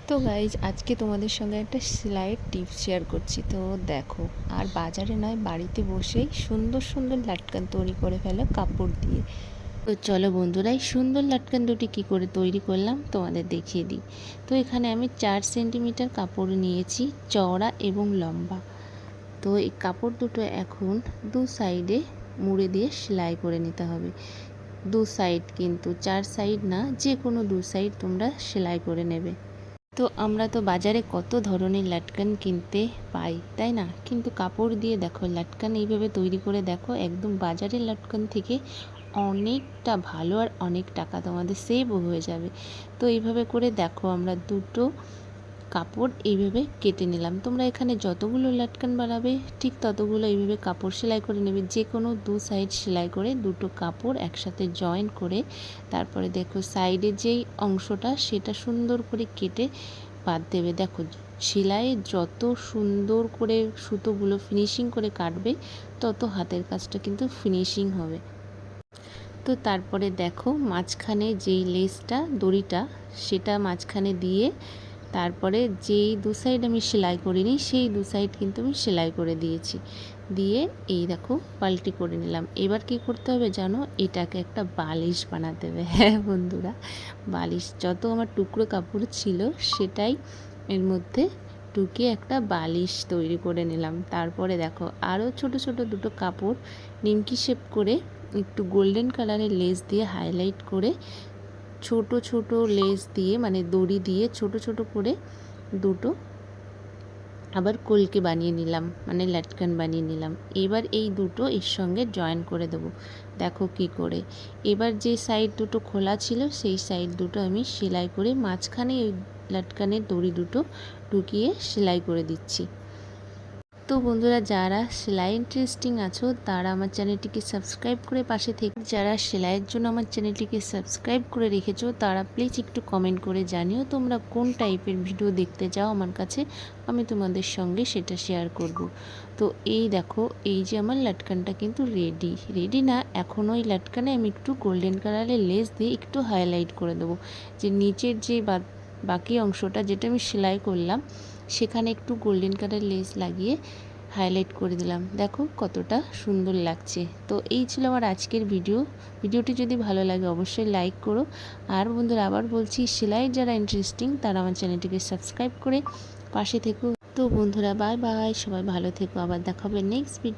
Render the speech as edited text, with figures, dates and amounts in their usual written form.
তো গাইজ আজকে তোমাদের সঙ্গে একটা সেলাইয়ের টিপস শেয়ার করছি। তো দেখো, আর বাজারে নয়, বাড়িতে বসেই সুন্দর সুন্দর লাটকান তৈরি করে ফেলো কাপড় দিয়ে। তো চলো বন্ধুরা, এই সুন্দর লাটকান দুটি কী করে তৈরি করলাম তোমাদের দেখিয়ে দিই। তো এখানে আমি 4 সেন্টিমিটার কাপড় নিয়েছি, চওড়া এবং লম্বা। তো এই কাপড় দুটো এখন দু সাইডে মুড়ে দিয়ে সেলাই করে নিতে হবে। দু সাইড, কিন্তু 4 সাইড না, যে কোনো দু সাইড তোমরা সেলাই করে নেবে। তো আমরা তো বাজারে কত ধরনের লাটকান কিনতে পাই, তাই না? কিন্তু কাপড় দিয়ে দেখো লাটকান এইভাবে তৈরি করে দেখো, একদম বাজারের লাটকান থেকে অনেকটা ভালো আর অনেক টাকা তোমাদের সেভও হয়ে যাবে। তো এইভাবে করে দেখো আমরা দুটো কাপড় এইভাবে কেটে নিলাম। তোমরা এখানে যতগুলো লাটকান বানাবে ঠিক ততগুলো এইভাবে কাপড় সেলাই করে নেবে। যে কোনো দু সাইড সেলাই করে দুটো কাপড় একসাথে জয়েন করে তারপরে দেখো সাইডে যেই অংশটা সেটা সুন্দর করে কেটে বাদ দেবে। দেখো সেলাই যত সুন্দর করে সুতোগুলো ফিনিশিং করে কাটবে তত হাতের কাজটা কিন্তু ফিনিশিং হবে। তো তারপরে দেখো মাঝখানে যেই লেসটা দড়িটা সেটা মাঝখানে দিয়ে তারপরে যেই দু সাইড আমি সেলাই করিনি সেই দু সাইড কিন্তু আমি সেলাই করে দিয়েছি। দিয়ে এই দেখো পাল্টি করে নিলাম। এবার কি করতে হবে জানো? এটাকে একটা বালিশ বানাতে হবে। হ্যাঁ বন্ধুরা, বালিশ যত আমার টুকরো কাপড় ছিল সেটাই এর মধ্যে টুকিয়ে একটা বালিশ তৈরি করে নিলাম। তারপরে দেখো আরও ছোট ছোট দুটো কাপড় নিমকি শেপ করে একটু গোল্ডেন কালারের লেস দিয়ে হাইলাইট করে ছোট ছোট লেস দিয়ে মানে দড়ি দিয়ে ছোট ছোট করে দুটো আবার কলকে বানিয়ে নিলাম, মানে লাটকান বানিয়ে নিলাম। এবার এই দুটো এর সঙ্গে জয়েন করে দেবো। দেখো কি করে। এবার যে সাইড দুটো খোলা ছিল সেই সাইড দুটো আমি সেলাই করে মাঝখানে এই লাটকানের দড়ি দুটো ঢুকিয়ে সেলাই করে দিচ্ছি। তো বন্ধুরা, যারা সেলাই ইন্টারেস্টিং আছো তারা আমার চ্যানেলটিকে সাবস্ক্রাইব করে পাশে থেকে, যারা সেলাইয়ের জন্য আমার চ্যানেলটিকে সাবস্ক্রাইব করে রেখেছো তারা প্লিজ একটু কমেন্ট করে জানিও তোমরা কোন টাইপের ভিডিও দেখতে চাও আমার কাছে, আমি তোমাদের সঙ্গে সেটা শেয়ার করব। তো এই দেখো, এই যে আমার লাটকানটা কিন্তু রেডি না, এখনও এই লাটকানে আমি একটু গোল্ডেন কালারের লেস দিয়ে একটু হাইলাইট করে দেবো। যে নিচের যে বাকি অংশটা যেটা আমি সেলাই করলাম সেখানে একটু গোল্ডেন কালার লেস লাগিয়ে হাইলাইট করে দিলাম। দেখো কতটা সুন্দর লাগছে। তো এই ছিল আমার আজকের ভিডিওটি যদি ভালো লাগে অবশ্যই লাইক করো। আর বন্ধুরা আবার বলছি, সেলাইয়ের যারা ইন্টারেস্টিং তারা আমার চ্যানেলটিকে সাবস্ক্রাইব করে পাশে থেকো। তো বন্ধুরা বাই বাই, সবাই ভালো থেকো, আবার দেখা হবে নেক্সট ভিডিও।